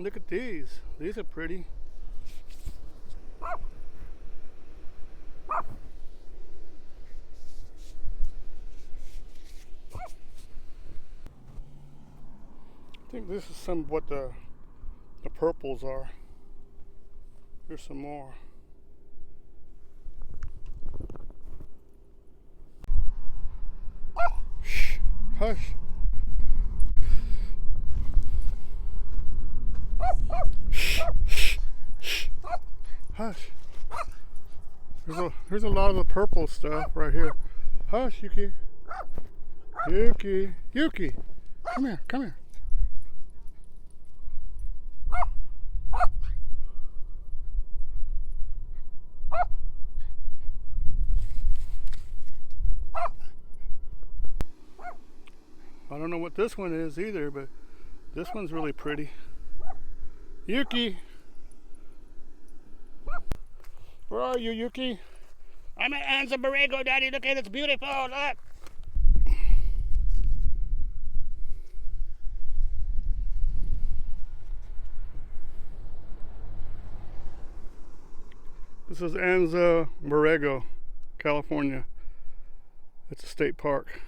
look at these. These are pretty. I think this is some of what the purples are. Here's some more. Shh, hush. Shh, shh, shh. Hush. There's a lot of the purple stuff right here. Hush, Yuki. Yuki. Yuki. Come here, come here. I don't know what this one is either, but this one's really pretty. Yuki! Where are you, Yuki? I'm at Anza Borrego, Daddy. Look at it, it's beautiful. Look! This is Anza Borrego, California. It's a state park.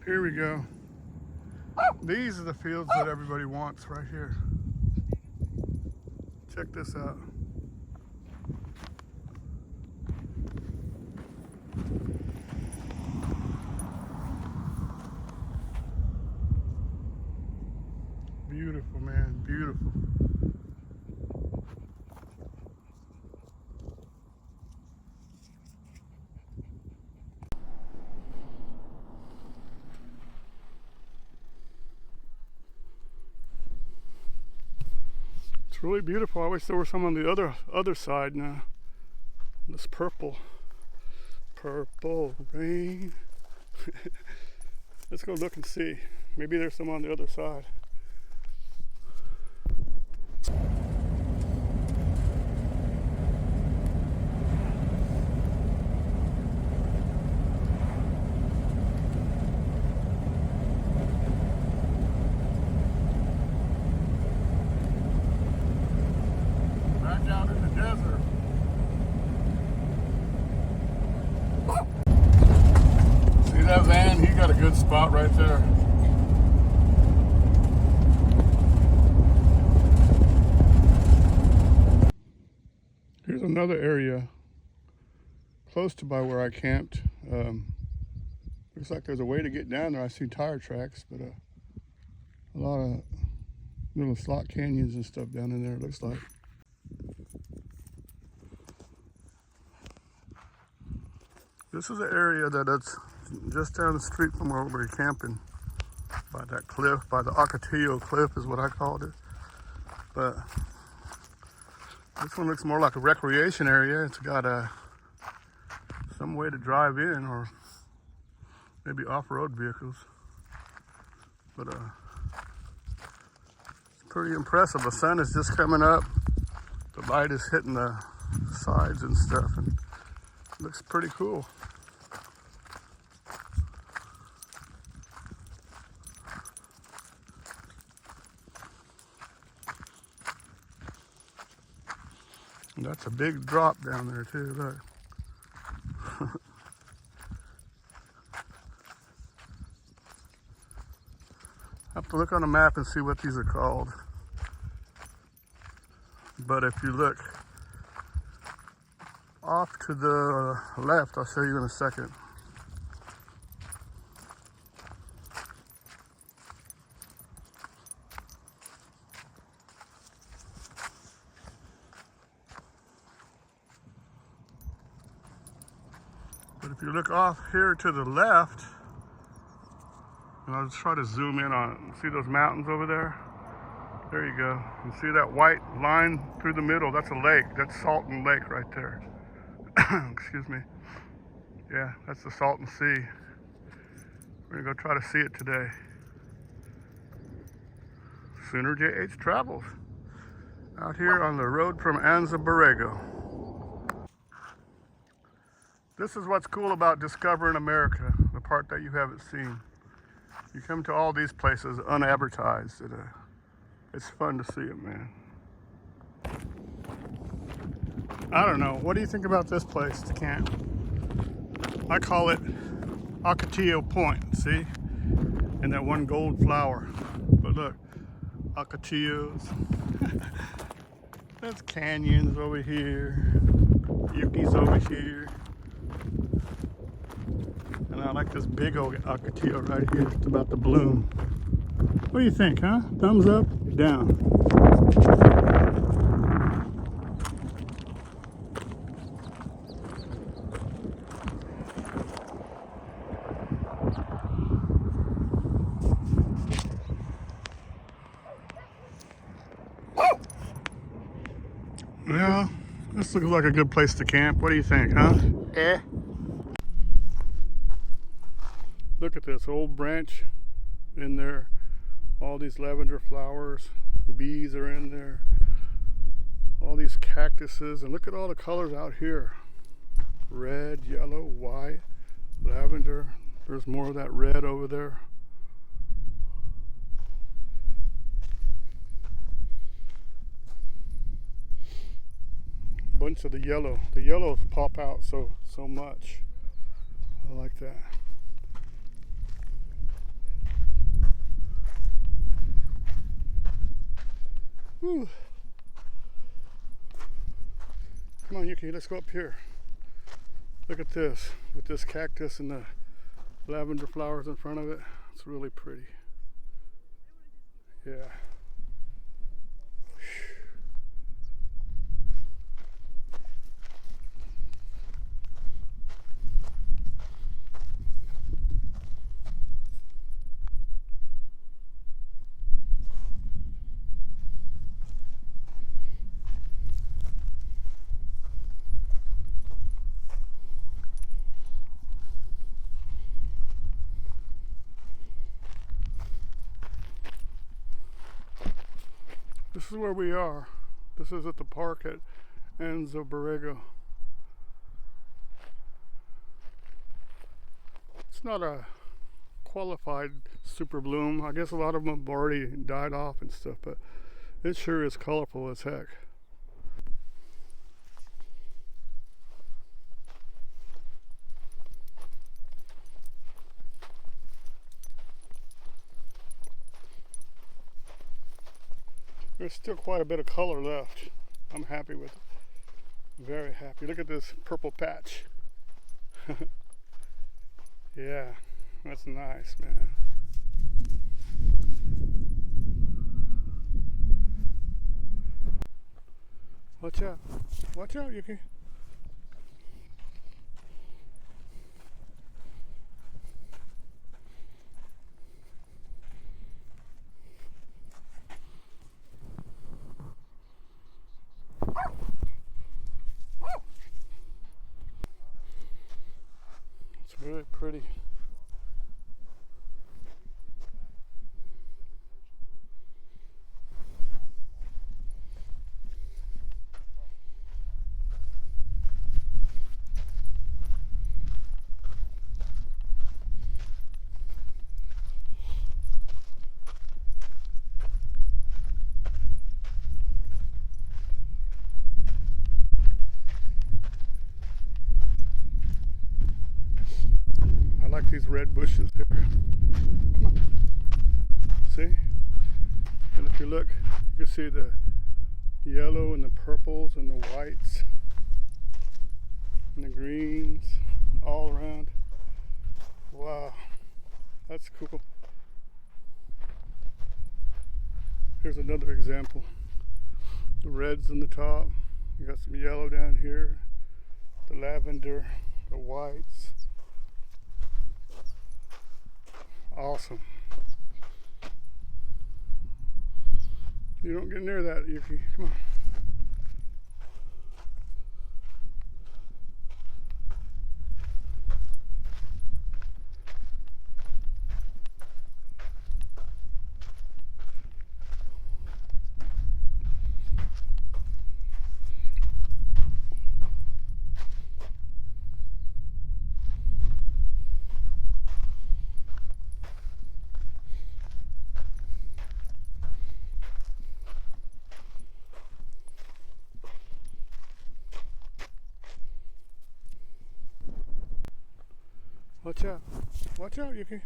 Here we go. These are the fields that everybody wants right here. Check this out. Beautiful, man, beautiful. It's really beautiful. I wish there were some on the other side now. This purple rain. Let's go look and see. Maybe there's some on the other side. spot right there. Here's another area close to by where I camped. Looks like there's a way to get down there. I see tire tracks, but a lot of little slot canyons and stuff down in there, it looks like. This is an area that's just down the street from where we're camping, by that cliff, by the Ocotillo Cliff is what I called it. But this one looks more like a recreation area. It's got some way to drive in, or maybe off-road vehicles. But it's pretty impressive. The sun is just coming up. The light is hitting the sides and stuff, and it looks pretty cool. And that's a big drop down there too, look. I have to look on a map and see what these are called. But if you look off to the left, I'll show you in a second. But if you look off here to the left, and I'll just try to zoom in on it. See those mountains over there? There you go. You see that white line through the middle? That's a lake. That's Salton Lake right there. Excuse me. Yeah, that's the Salton Sea. We're gonna go try to see it today. soonerJHtravels. Out here on the road from Anza Borrego. This is what's cool about discovering America, the part that you haven't seen. You come to all these places unadvertised. It's fun to see it, man. I don't know. What do you think about this place to camp? I call it Ocotillo Point, see? And that one gold flower. But look, Ocotillos. That's canyons over here. Yuki's over here. And I like this big old Ocotillo right here. It's about to bloom. What do you think, huh? Thumbs up, down. Well, this looks like a good place to camp. What do you think, huh? Look at this old branch in there. All these lavender flowers. Bees are in there. All these cactuses. And look at all the colors out here. Red, yellow, white, lavender. There's more of that red over there. Bunch of the yellow. The yellows pop out so much. I like that. Whew. Come on, Yuki, let's go up here. Look at this, with this cactus and the lavender flowers in front of it. It's really pretty. Yeah. This is where we are. This is at the park at Anza Borrego. It's not a qualified super bloom. I guess a lot of them have already died off and stuff, but it sure is colorful as heck. There's still quite a bit of color left. I'm happy with it. Very happy. Look at this purple patch. Yeah, that's nice, man. Watch out. Watch out, Yuki. It's really pretty. I like these red bushes here. Come on. See? And if you look, you can see the yellow and the purples and the whites and the greens all around. Wow, that's cool. Here's another example. The reds on the top. You got some yellow down here. The lavender, the whites. Awesome. You don't get near that, Yuki. Come on. Watch out. Watch out, Yuki.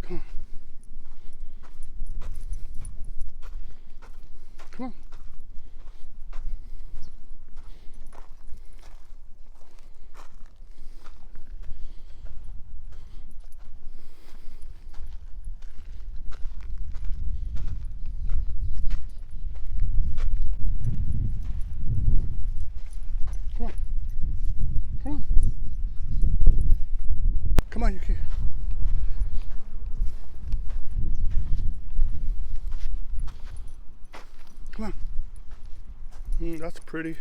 Come on. Come on. Come on. Come on, Yuki. Come on. That's pretty.